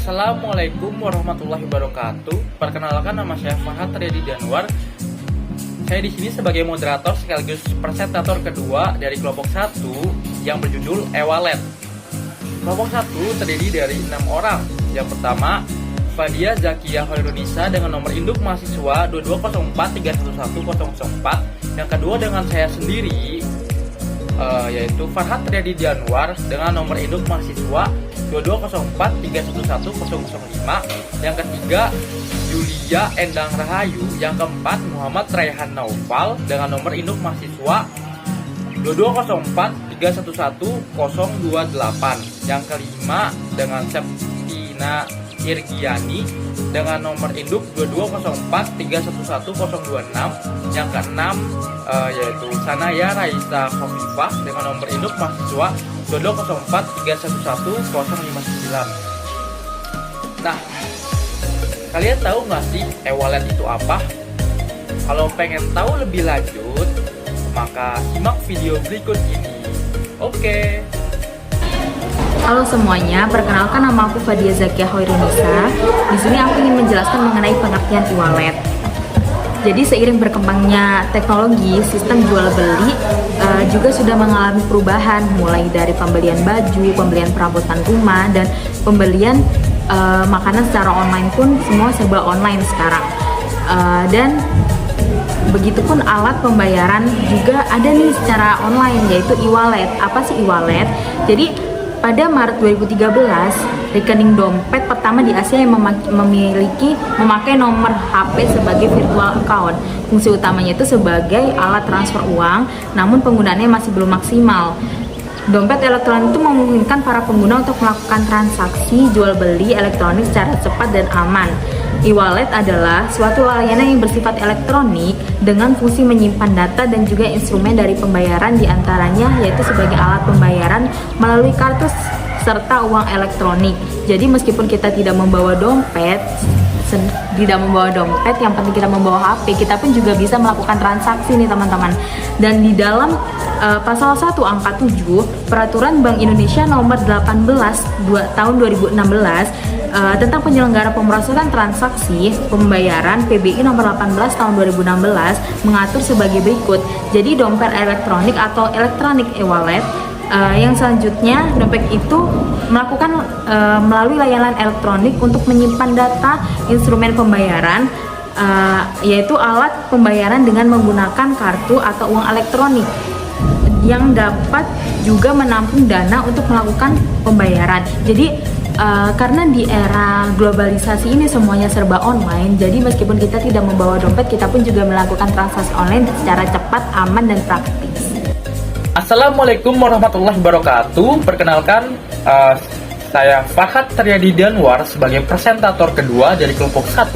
Assalamualaikum warahmatullahi wabarakatuh. Perkenalkan, nama saya Farhat Riyadi Danwar. Saya di sini sebagai moderator sekaligus presentator kedua dari kelompok 1 yang berjudul e-wallet. Kelompok 1 terdiri dari 6 orang. Yang pertama, Fadia Zakia Hoirunisa dengan nomor induk mahasiswa 2204311004. Yang kedua dengan saya sendiri, yaitu Farhat Riyadi Danwar dengan nomor induk mahasiswa 2204311005. Yang ketiga, Julia Endang Rahayu. Yang keempat, Muhammad Raihan Naufal dengan nomor induk mahasiswa 2204311028. Yang kelima, dengan Septina Irgiani dengan nomor induk 2204311026. Yang keenam, yaitu Sanaya Raisa Khofifah dengan nomor induk mahasiswa 2204311059. Nah, kalian tahu nggak sih e-wallet itu apa? Kalau pengen tahu lebih lanjut, maka simak video berikut ini. Oke. Halo semuanya, perkenalkan nama aku Fadia Zakia Hoirunisa. Di sini aku ingin menjelaskan mengenai pengertian e-wallet. Jadi seiring berkembangnya teknologi, sistem jual beli juga sudah mengalami perubahan, mulai dari pembelian baju, pembelian perabotan rumah, dan pembelian makanan secara online pun semua serba online sekarang. Dan begitupun alat pembayaran juga ada nih secara online, yaitu e-wallet. Apa sih e-wallet? Jadi pada Maret 2013, rekening dompet pertama di Asia yang memakai nomor HP sebagai virtual account. Fungsi utamanya itu sebagai alat transfer uang, namun penggunaannya masih belum maksimal. Dompet elektronik itu memungkinkan para pengguna untuk melakukan transaksi jual beli elektronik secara cepat dan aman. E-wallet adalah suatu layanan yang bersifat elektronik dengan fungsi menyimpan data dan juga instrumen dari pembayaran, diantaranya yaitu sebagai alat pembayaran melalui kartu serta uang elektronik. Jadi meskipun kita tidak membawa dompet, yang penting kita membawa HP, kita pun juga bisa melakukan transaksi nih teman-teman. Dan di dalam pasal 1 angka 7 Peraturan Bank Indonesia nomor 18 tahun 2016 tentang penyelenggara pemrosesan transaksi pembayaran PBI nomor 18 tahun 2016 mengatur sebagai berikut. Jadi dompet elektronik atau electronic e-wallet yang selanjutnya, dompet itu melakukan melalui layanan elektronik untuk menyimpan data instrumen pembayaran, yaitu alat pembayaran dengan menggunakan kartu atau uang elektronik yang dapat juga menampung dana untuk melakukan pembayaran. Jadi karena di era globalisasi ini semuanya serba online, jadi meskipun kita tidak membawa dompet, kita pun juga melakukan transaksi online secara cepat, aman, dan praktis. Assalamualaikum warahmatullahi wabarakatuh. Perkenalkan, saya Farhat Riyadi Danwar sebagai presentator kedua dari kelompok 1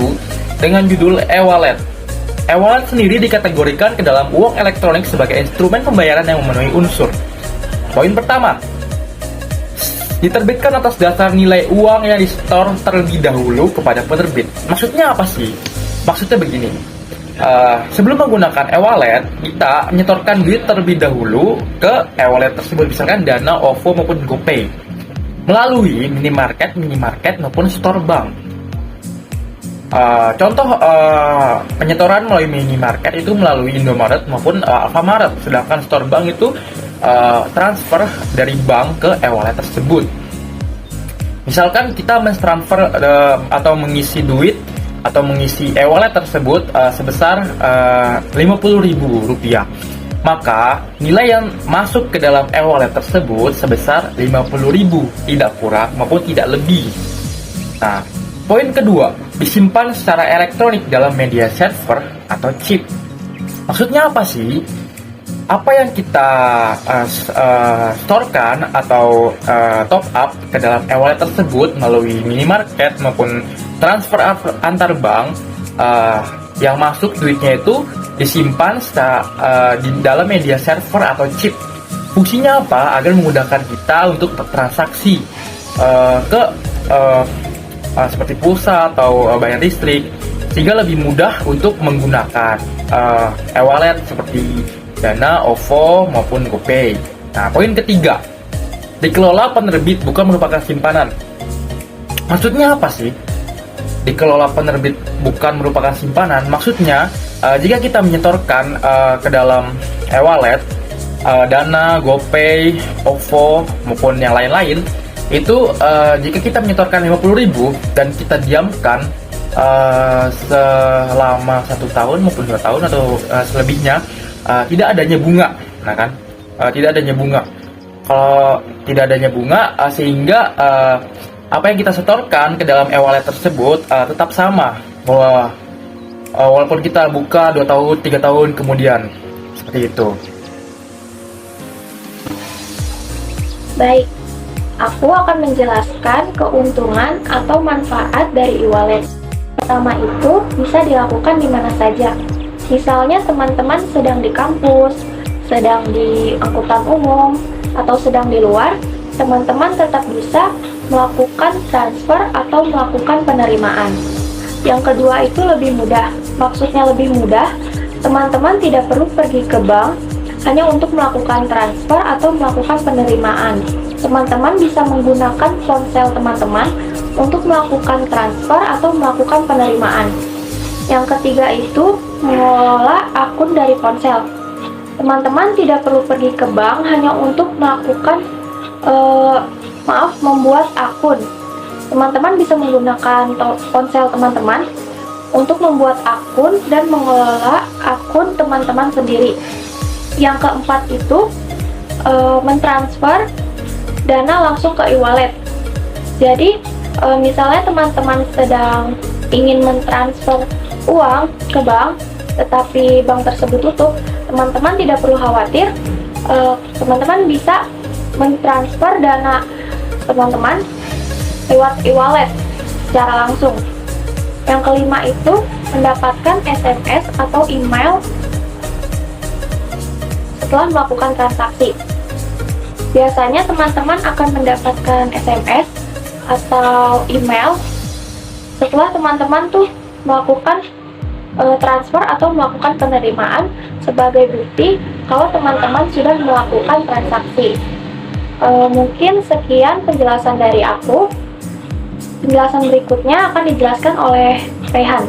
dengan judul e-wallet. E-wallet sendiri dikategorikan ke dalam uang elektronik sebagai instrumen pembayaran yang memenuhi unsur. Poin pertama, diterbitkan atas dasar nilai uang yang disetor terlebih dahulu kepada penerbit. Maksudnya apa sih? Maksudnya begini, sebelum menggunakan e-wallet, kita menyetorkan duit terlebih dahulu ke e-wallet tersebut, misalkan Dana, OVO maupun GoPay, melalui minimarket maupun store bank. Contoh penyetoran melalui minimarket itu melalui Indomaret maupun Alfamaret, sedangkan store bank itu transfer dari bank ke e-wallet tersebut. Misalkan kita mentransfer atau mengisi duit atau mengisi e-wallet tersebut sebesar Rp50.000, maka nilai yang masuk ke dalam e-wallet tersebut sebesar Rp50.000, tidak kurang maupun tidak lebih. Nah, poin kedua, disimpan secara elektronik dalam media server atau chip. Maksudnya apa sih? Apa yang kita storekan atau top up ke dalam e-wallet tersebut melalui minimarket maupun transfer antar bank, yang masuk duitnya itu disimpan di dalam media server atau chip. Fungsinya apa? Agar memudahkan kita untuk bertransaksi ke seperti pulsa atau bayar listrik, sehingga lebih mudah untuk menggunakan e-wallet seperti Dana, OVO maupun GoPay. Nah, poin ketiga, dikelola penerbit bukan merupakan simpanan. Maksudnya apa sih? Dikelola penerbit bukan merupakan simpanan. Maksudnya, jika kita menyetorkan ke dalam e-wallet, Dana, GoPay, OVO, maupun yang lain-lain, itu jika kita menyetorkan 50.000 dan kita diamkan selama 1 tahun maupun 2 tahun atau selebihnya, tidak adanya bunga, nah kan, tidak adanya bunga. Kalau tidak adanya bunga, sehingga apa yang kita setorkan ke dalam e-wallet tersebut tetap sama, bahwa walaupun kita buka 2 tahun, 3 tahun kemudian, seperti itu. Baik, aku akan menjelaskan keuntungan atau manfaat dari e-wallet. Pertama itu bisa dilakukan di mana saja. Misalnya teman-teman sedang di kampus, sedang di angkutan umum, atau sedang di luar, teman-teman tetap bisa melakukan transfer atau melakukan penerimaan. Yang kedua itu lebih mudah. Maksudnya lebih mudah, teman-teman tidak perlu pergi ke bank hanya untuk melakukan transfer atau melakukan penerimaan. Teman-teman bisa menggunakan ponsel teman-teman untuk melakukan transfer atau melakukan penerimaan. Yang ketiga itu mengelola akun dari ponsel. Teman-teman tidak perlu pergi ke bank hanya untuk melakukan membuat akun. Teman-teman bisa menggunakan ponsel teman-teman untuk membuat akun dan mengelola akun teman-teman sendiri. Yang keempat itu mentransfer dana langsung ke e-wallet. Jadi misalnya teman-teman sedang ingin mentransfer uang ke bank, tetapi bank tersebut tutup, teman-teman tidak perlu khawatir. Teman-teman bisa mentransfer dana teman-teman lewat e-wallet secara langsung. Yang kelima itu mendapatkan SMS atau email setelah melakukan transaksi. Biasanya teman-teman akan mendapatkan SMS atau email setelah teman-teman tuh melakukan transfer atau melakukan penerimaan sebagai bukti kalau teman-teman sudah melakukan transaksi. Mungkin sekian penjelasan dari aku. Penjelasan berikutnya akan dijelaskan oleh Rehan.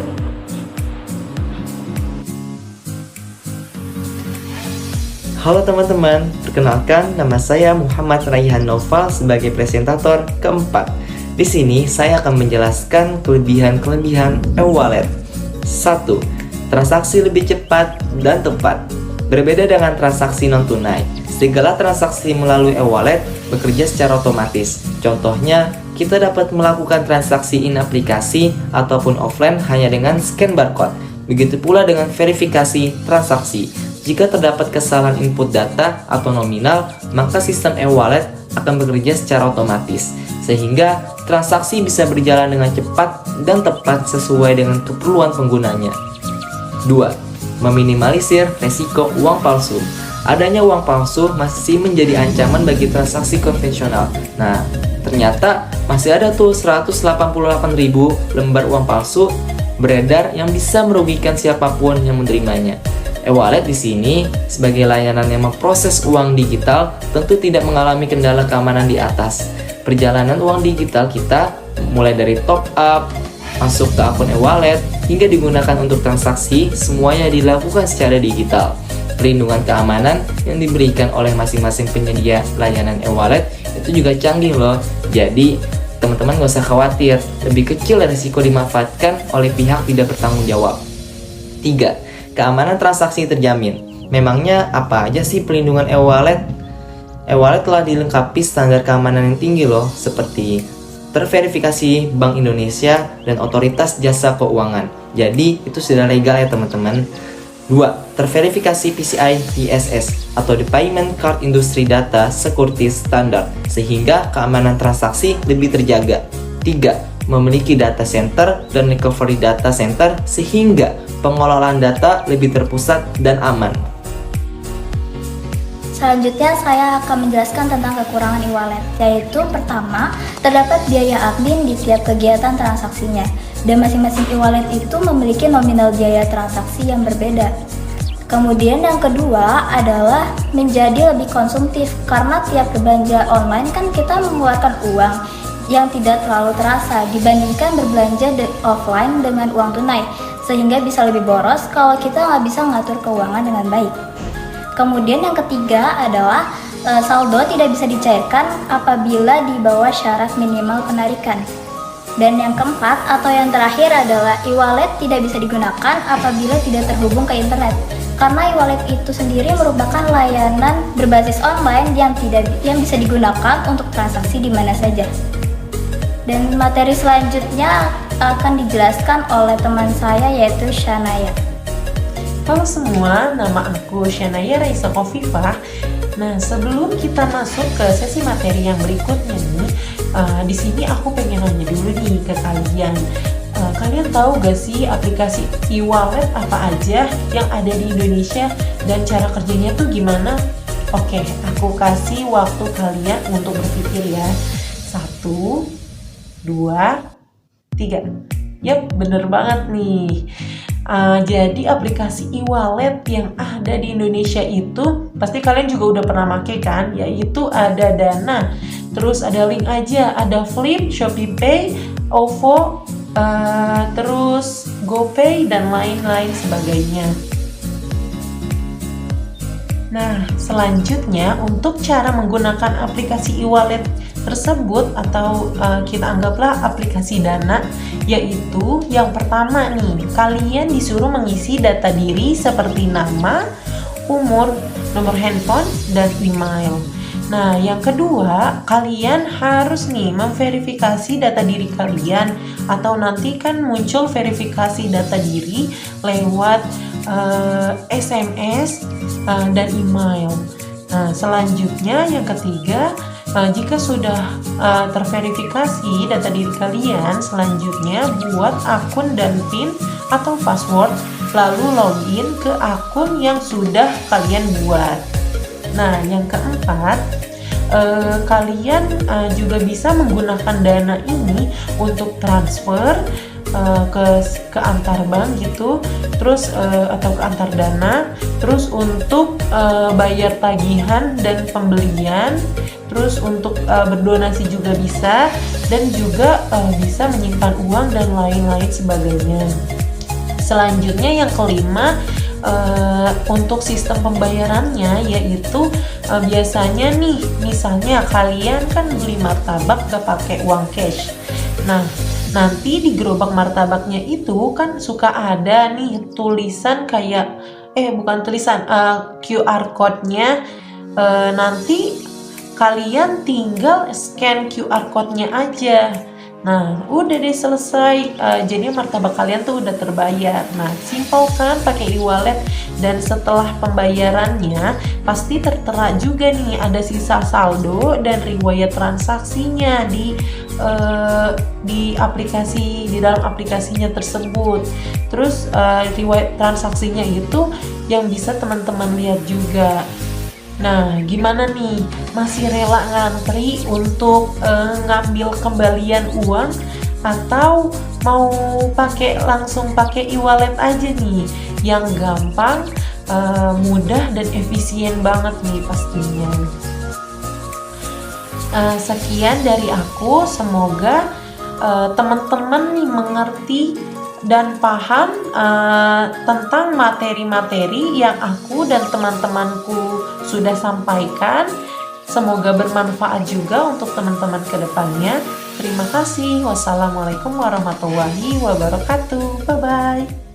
Halo teman-teman, perkenalkan nama saya Muhammad Raihan Noval sebagai presentator keempat. Di sini saya akan menjelaskan kelebihan-kelebihan e-wallet. 1. Transaksi lebih cepat dan tepat. Berbeda dengan transaksi non-tunai, segala transaksi melalui e-wallet bekerja secara otomatis. Contohnya, kita dapat melakukan transaksi in aplikasi ataupun offline hanya dengan scan barcode. Begitu pula dengan verifikasi transaksi. Jika terdapat kesalahan input data atau nominal, maka sistem e-wallet akan bekerja secara otomatis, sehingga transaksi bisa berjalan dengan cepat dan tepat sesuai dengan keperluan penggunanya. 2. Meminimalisir resiko uang palsu. Adanya uang palsu masih menjadi ancaman bagi transaksi konvensional. Nah, ternyata masih ada tuh 188.000 lembar uang palsu beredar yang bisa merugikan siapapun yang menerimanya. E-wallet di sini sebagai layanan yang memproses uang digital tentu tidak mengalami kendala keamanan di atas. Perjalanan uang digital kita mulai dari top up, masuk ke akun e-wallet, hingga digunakan untuk transaksi, semuanya dilakukan secara digital. Perlindungan keamanan yang diberikan oleh masing-masing penyedia layanan e-wallet itu juga canggih loh. Jadi teman-teman gak usah khawatir, lebih kecil risiko dimanfaatkan oleh pihak tidak bertanggung jawab. 3. Keamanan transaksi terjamin. Memangnya apa aja sih pelindungan e-wallet? E-wallet telah dilengkapi standar keamanan yang tinggi loh, seperti terverifikasi Bank Indonesia dan Otoritas Jasa Keuangan. Jadi itu sudah legal ya teman-teman. 2. Terverifikasi PCI DSS atau The Payment Card Industry Data Security Standard, sehingga keamanan transaksi lebih terjaga. 3. Memiliki data center dan recovery data center sehingga pengelolaan data lebih terpusat dan aman. Selanjutnya saya akan menjelaskan tentang kekurangan e-wallet, yaitu pertama, terdapat biaya admin di tiap kegiatan transaksinya, dan masing-masing e-wallet itu memiliki nominal biaya transaksi yang berbeda. Kemudian yang kedua adalah menjadi lebih konsumtif, karena tiap belanja online kan kita mengeluarkan uang. yang tidak terlalu terasa dibandingkan berbelanja offline dengan uang tunai, sehingga bisa lebih boros kalau kita nggak bisa ngatur keuangan dengan baik. Kemudian yang ketiga adalah saldo tidak bisa dicairkan apabila di bawah syarat minimal penarikan. Dan yang keempat atau yang terakhir adalah e-wallet tidak bisa digunakan apabila tidak terhubung ke internet. Karena e-wallet itu sendiri merupakan layanan berbasis online yang bisa digunakan untuk transaksi di mana saja. Dan materi selanjutnya akan dijelaskan oleh teman saya yaitu Shanaya. Halo semua, nama aku Shanaya Raisa Kofifah. Nah, sebelum kita masuk ke sesi materi yang berikutnya nih, di sini aku pengen nanya dulu nih ke kalian. Kalian tahu gak sih aplikasi e-wallet apa aja yang ada di Indonesia dan cara kerjanya tuh gimana? Oke, aku kasih waktu kalian untuk berpikir ya. 1, 2, 3. Yap, bener banget nih. Jadi aplikasi e-wallet yang ada di Indonesia itu pasti kalian juga udah pernah pakai kan, yaitu ada Dana, terus ada Link Aja, ada Flip, ShopeePay, OVO, terus GoPay dan lain-lain sebagainya. Nah, selanjutnya untuk cara menggunakan aplikasi e-wallet tersebut atau kita anggaplah aplikasi Dana, yaitu yang pertama nih, kalian disuruh mengisi data diri seperti nama, umur, nomor handphone, dan email. Nah, yang kedua, kalian harus nih memverifikasi data diri kalian atau nanti kan muncul verifikasi data diri lewat SMS dan email. Nah, selanjutnya yang ketiga, jika sudah terverifikasi data diri kalian, selanjutnya buat akun dan PIN atau password, lalu login ke akun yang sudah kalian buat. Nah, yang keempat, kalian juga bisa menggunakan Dana ini untuk transfer ke antar bank gitu, terus atau ke antar Dana, terus untuk bayar tagihan dan pembelian, terus untuk berdonasi juga bisa, dan juga bisa menyimpan uang dan lain-lain sebagainya. Selanjutnya yang kelima, untuk sistem pembayarannya yaitu biasanya nih, misalnya kalian kan beli martabak gak pakai uang cash. Nah, nanti di gerobak martabaknya itu kan suka ada nih tulisan kayak bukan tulisan, QR code-nya. Nanti kalian tinggal scan QR code-nya aja. Nah, udah deh selesai. Jadi martabak kalian tuh udah terbayar. Nah, simple kan pakai e-wallet. Dan setelah pembayarannya pasti tertera juga nih ada sisa saldo dan riwayat transaksinya di aplikasi, di dalam aplikasinya tersebut. Terus riwayat transaksinya itu yang bisa teman-teman lihat juga. Nah, gimana nih? Masih rela ngantri untuk ngambil kembalian uang atau mau langsung pakai e-wallet aja nih yang gampang, mudah dan efisien banget nih pastinya. Sekian dari aku, semoga teman-teman nih mengerti dan paham tentang materi-materi yang aku dan teman-temanku sudah sampaikan. Semoga bermanfaat juga untuk teman-teman ke depannya. Terima kasih. Wassalamualaikum warahmatullahi wabarakatuh. Bye-bye.